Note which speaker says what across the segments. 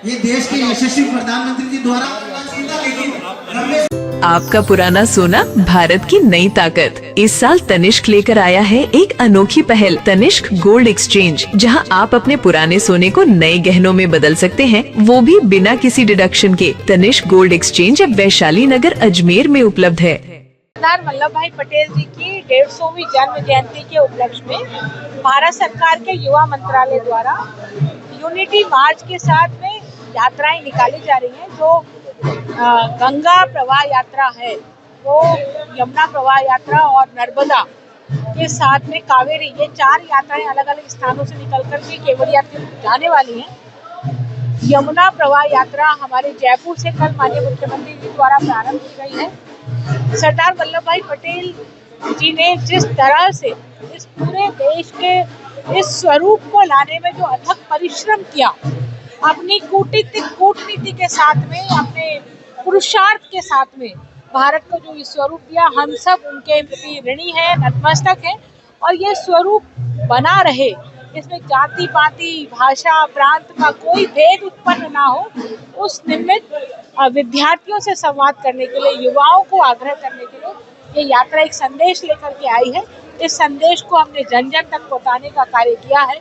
Speaker 1: ये देश के यशस्वी प्रधानमंत्री जी द्वारा लेकिन
Speaker 2: आपका पुराना सोना भारत की नई ताकत। इस साल तनिष्क लेकर आया है एक अनोखी पहल, तनिष्क गोल्ड एक्सचेंज, जहां आप अपने पुराने सोने को नए गहनों में बदल सकते हैं, वो भी बिना किसी डिडक्शन के। तनिष्क गोल्ड एक्सचेंज अब वैशाली नगर अजमेर में उपलब्ध है।
Speaker 3: सरदार वल्लभ भाई पटेल जी की 150वीं जन्म जयंती के उपलक्ष्य में भारत सरकार के युवा मंत्रालय द्वारा यूनिटी मार्च के साथ में यात्राएं निकाली जा रही हैं। जो गंगा प्रवाह यात्रा है, वो यमुना प्रवाह यात्रा और नर्मदा के साथ में कावेरी, ये 4 यात्राएं अलग अलग स्थानों से निकलकर के केवड़िया जाने वाली हैं। यमुना प्रवाह यात्रा हमारे जयपुर से कल माननीय मुख्यमंत्री जी द्वारा प्रारंभ की गई है। सरदार वल्लभ भाई पटेल जी ने जिस तरह से इस पूरे देश के इस स्वरूप को लाने में जो अथक परिश्रम किया, अपनी कूटनीति के साथ में, अपने पुरुषार्थ के साथ में भारत को जो स्वरूप दिया, हम सब उनके प्रति ऋणी हैं, नतमस्तक हैं। और ये स्वरूप बना रहे, इसमें जाति पाति भाषा प्रांत का कोई भेद उत्पन्न ना हो, उस निमित्त विद्यार्थियों से संवाद करने के लिए, युवाओं को आग्रह करने के लिए ये यात्रा एक संदेश लेकर के आई है। इस संदेश को हमने जन जन तक पहुंचाने का कार्य किया है।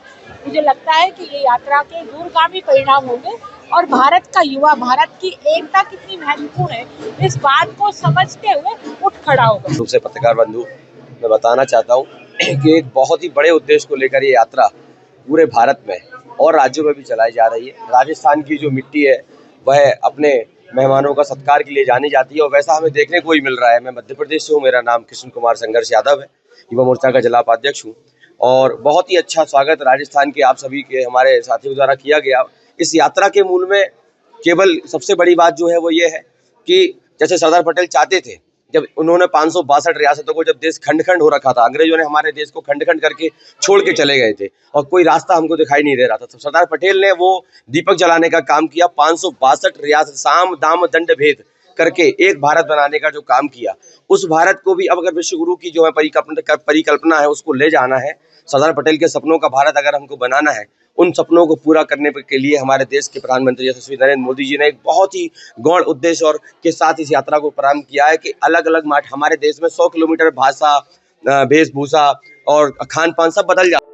Speaker 3: मुझे लगता है कि ये यात्रा के दूरगामी परिणाम होंगे और भारत का युवा, भारत की एकता कितनी महत्वपूर्ण है, इस बात को समझते हुए उठ खड़ा होगा।
Speaker 4: दूसरे पत्रकार बंधु, मैं बताना चाहता हूँ कि एक बहुत ही बड़े उद्देश्य को लेकर ये यात्रा पूरे भारत में और राज्यों में भी चलाई जा रही है। राजस्थान की जो मिट्टी है वह अपने मेहमानों का सत्कार के लिए जानी जाती है और वैसा हमें देखने को ही मिल रहा है। मैं मध्य प्रदेश से हूँ, मेरा नाम कृष्ण कुमार संघर्ष यादव है, युवा मोर्चा का जिला उपाध्यक्ष हूँ और बहुत ही अच्छा स्वागत राजस्थान के आप सभी के हमारे साथियों द्वारा किया गया। इस यात्रा के मूल में केवल सबसे बड़ी बात जो है वो ये है कि जैसे सरदार पटेल चाहते थे, जब उन्होंने 562 रियासतों को, जब देश खंड खंड हो रखा था, अंग्रेजों ने हमारे देश को खंड खंड करके छोड़ के चले गए थे और कोई रास्ता हमको दिखाई नहीं दे रहा था, तो सरदार पटेल ने वो दीपक जलाने का काम किया। 562 रियासत, साम दाम दंड भेद करके एक भारत बनाने का जो काम किया, उस भारत को भी अब अगर विश्व गुरु की जो है परिकल्पना है उसको ले जाना है, सरदार पटेल के सपनों का भारत अगर हमको बनाना है, उन सपनों को पूरा करने के लिए हमारे देश के प्रधानमंत्री यशस्वी नरेंद्र मोदी जी ने एक बहुत ही गौण उद्देश्य और के साथ इस यात्रा को प्रारंभ किया है कि अलग अलग हमारे देश में 100 किलोमीटर भाषा, वेशभूषा और खान पान सब बदल जाए।